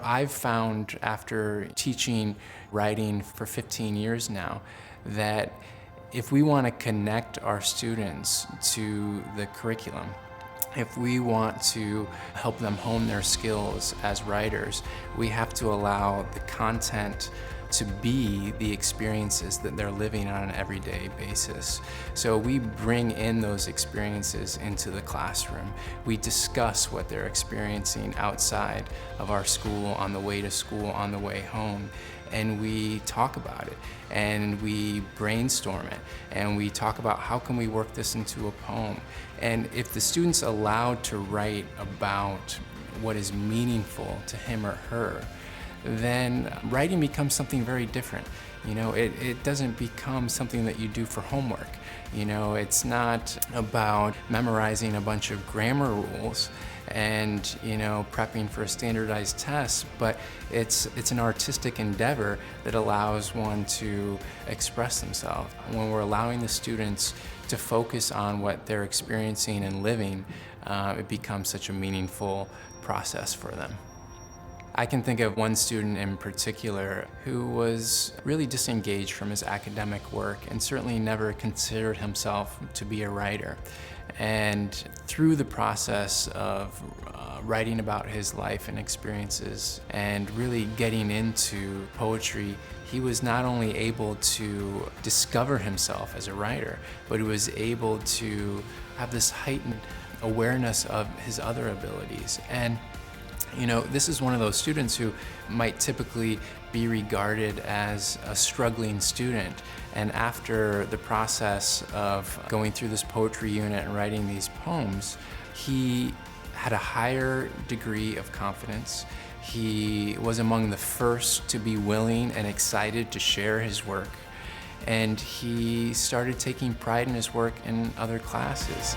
I've found after teaching writing for 15 years now that if we want to connect our students to the curriculum, if we want to help them hone their skills as writers, we have to allow the content to be the experiences that they're living on an everyday basis. So we bring in those experiences into the classroom. We discuss what they're experiencing outside of our school, on the way to school, on the way home, and we talk about it, and we brainstorm it, and we talk about how can we work this into a poem. And if the student's allowed to write about what is meaningful to him or her, then writing becomes something very different. It doesn't become something that you do for homework. It's not about memorizing a bunch of grammar rules and prepping for a standardized test, but it's an artistic endeavor that allows one to express themselves. When we're allowing the students to focus on what they're experiencing and living, it becomes such a meaningful process for them. I can think of one student in particular who was really disengaged from his academic work and certainly never considered himself to be a writer. And through the process of writing about his life and experiences and really getting into poetry, he was not only able to discover himself as a writer, but he was able to have this heightened awareness of his other abilities. And this is one of those students who might typically be regarded as a struggling student. And after the process of going through this poetry unit and writing these poems, he had a higher degree of confidence. He was among the first to be willing and excited to share his work. And he started taking pride in his work in other classes.